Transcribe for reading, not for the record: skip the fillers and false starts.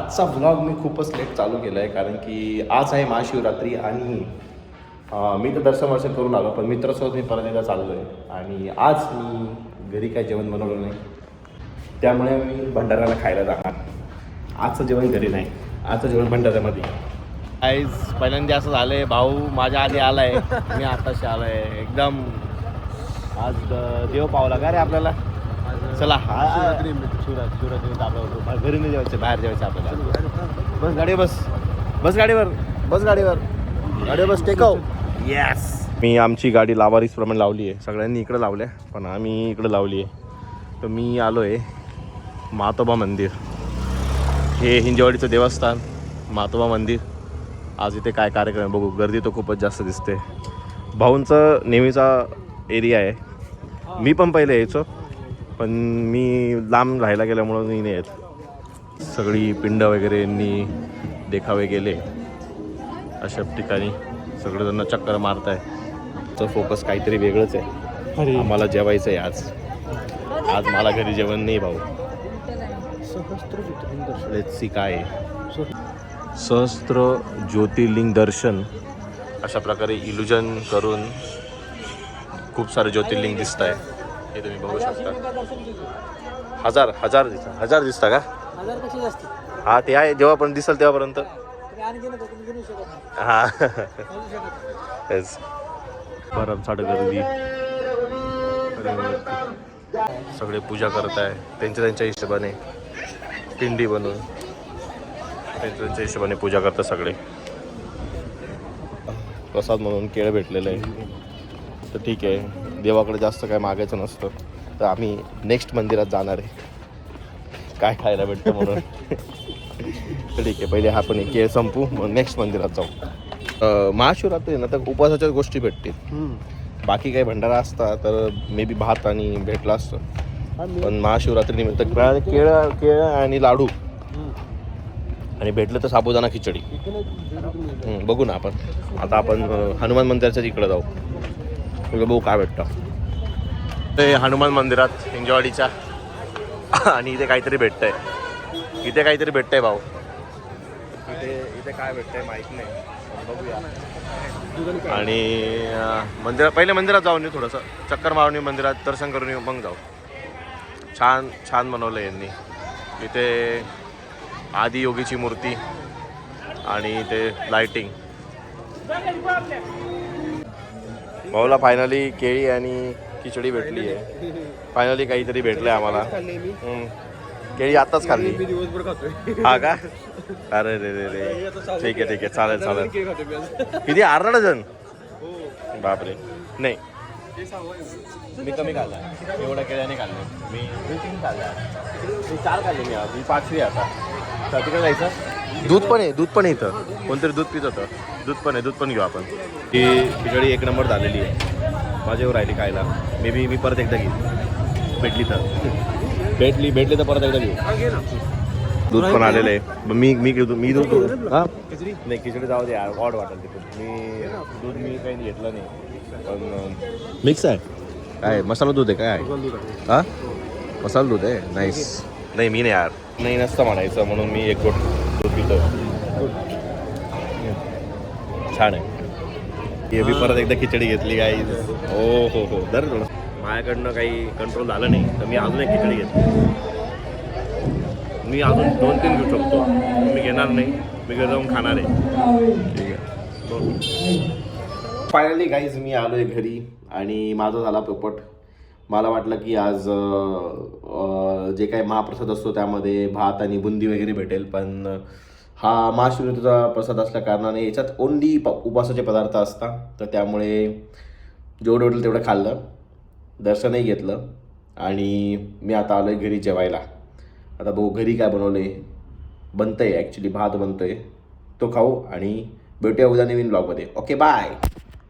आजचा व्लॉग मी खूपच लेट चालू केला आहे, कारण की आज आहे महाशिवरात्री आणि मी तर दर्शन करून आलो, पण मित्रासोबत मी परत एकदा चाललो आहे. आणि आज मी घरी काय जेवण बनवलं नाही, त्यामुळे मी भंडाऱ्याला खायला जाणार. आजचं जेवण घरी नाही, आजचं जेवण भंडाऱ्यामध्ये. आईज पहिल्यांदा असं झालं आहे, भाऊ माझ्या आधी आला आहे, मी आताशी आलो आहे. एकदम आज देव पावला का रे आपल्याला. चला शिवरात्री आपल्याला घरी नाही जेवायचं, बाहेर जेवायचं आपल्याला. बस गाडी बस, बस गाडीवर, बस गाडीवर, गाडीवर बस, टेकव. येस, मी आमची गाडी लावारीसप्रमाणे लावली आहे. सगळ्यांनी इकडं लावल्या, पण आम्ही इकडं लावली आहे. तर मी आलो आहे मातोबा मंदिर. हे हिंजवाडीचं देवस्थान मातोबा मंदिर. आज इथे काय कार्यक्रम बघू. गर्दी तर खूपच जास्त दिसते. भाऊंचं नेहमीचा एरिया आहे. मी पण पहिले यायचो, पण मी लांब राहायला गेल्यामुळं मी नाही येत. सगळी पिंड वगैरे यांनी देखावे गेले, अशा ठिकाणी सगळेजण चक्कर मारत आहे. तर फोकस काहीतरी वेगळंच आहे. आम्हाला जेवायचं आहे आज मला घरी जेवण नाही भाऊ. लेट्स सी काय आहे. सहस्त्र ज्योतिर्लिंग दर्शन अशा प्रकारे इल्युजन करून खूप सारे ज्योतिर्लिंग दिसत आहे. हे तुम्ही बघू शकता. हजार दिसता का? हा ते आहे, जेव्हा पण दिसेल तेव्हापर्यंत. हा भरमसाठ गर्दी, सगळे पूजा करत आहे त्यांच्या हिशोबाने. पिंडी बनवून त्यांच्या हिशोबाने पूजा करतात सगळे. प्रसाद म्हणून केळं भेटलेलं आहे, तर ठीक आहे. देवाकडे जास्त काय मागायचं नसतं, तर आम्ही नेक्स्ट मंदिरात जाणार आहे काय खायला भेटतं म्हणून. तर ठीक आहे, पहिले आपण केळ संपू, मग नेक्स्ट मंदिरात जाऊ. महाशिवरात्री ना तर उपवासाच्याच गोष्टी भेटतील. बाकी काही भंडारा असता तर मे बी भात आणि भेटला असतं, पण महाशिवरात्री निमित्त केळं आणि लाडू, आणि भेटलं तर साबुदाणा खिचडी. बघू ना आपण. आता आपण हनुमान मंदिराच्या इकडं जाऊ, बघू काय भेटतं. ते हनुमान मंदिरात हिंजवाडीच्या, आणि इथे काहीतरी भेटतंय. भाऊ. इथे काय भेटतंय माहीत नाही, बघूया. आणि पहिले मंदिरात जाऊन येऊ, थोडंसं चक्कर मारून येऊ, मंदिरात दर्शन करून येऊ, मग जाऊ. छान बनवलं यांनी. इथे आदियोगीची मूर्ती आणि ते लाइटिंग. भाऊला फायनली केळी आणि खिचडी भेटली आहे. फायनली काहीतरी भेटलंय आम्हाला. केळी आत्ताच खाल्ली. हा का? अरे रे ठीक आहे चालेल. किती? अर्धा डझन? बापरे. नाही, मी कमी खाल्ला. एवढ्या केळ्याने खाल्ले मी. 3 खाल्ल्या. मी 4 खाल्ले. मी 5वी आता. तिकडे जायचं. दूध पण आहे इथं. कोणतरी दूध पित होतं. दूध पण घेऊ आपण. ही खिचडी 1 नंबर झालेली आहे. माझ्यावर राहिली खायला. मी परत एकदा घेईन, भेटली तर परत एकदा घेऊ. दूध पण आलेलं आहे. मी दूध हां नाही, खिचडी जाऊ दे यार, ऑड वाटेल तिथून. दूध मी काही घेतलं नाही, पण मिक्स आहे. काय मसाला दूध आहे काय? हां मसाला दूध आहे. नाईस. नाही मी नाही यार, नाही नसतं म्हणायचं, म्हणून मी 1 गोट दूध पितो. छान आहे. हे मी परत एकदा खिचडी घेतली गाई. हो दर थोडं माझ्याकडनं काही कंट्रोल झालं नाही, तर मी अजून एक खिचडी घेतली. मी अजून 2-3 घेऊ शकतो. मी घेणार नाही, मी घरी जाऊन खाणार आहे. ठीक आहे. फायनली गाईज मी आलो आहे घरी, आणि माझा झाला पोपट. मला वाटलं की आज जे काही महाप्रसाद असतो त्यामध्ये भात आणि बुंदी वगैरे भेटेल, पण हा महाशिवरात्रीचा प्रसाद असल्या कारणाने याच्यात ओन्ली उपवासाचे पदार्थ असतात. तर त्यामुळे जेवढं भेटेल तेवढं खाल्लं, दर्शनही घेतलं, आणि मी आता आलो आहे घरी जेवायला. आता बघू घरी काय बनतं आहे. ॲक्च्युली भात बनतो आहे, तो खाऊ, आणि भेटूया उद्या नवीन ब्लॉगमध्ये. Okay bye.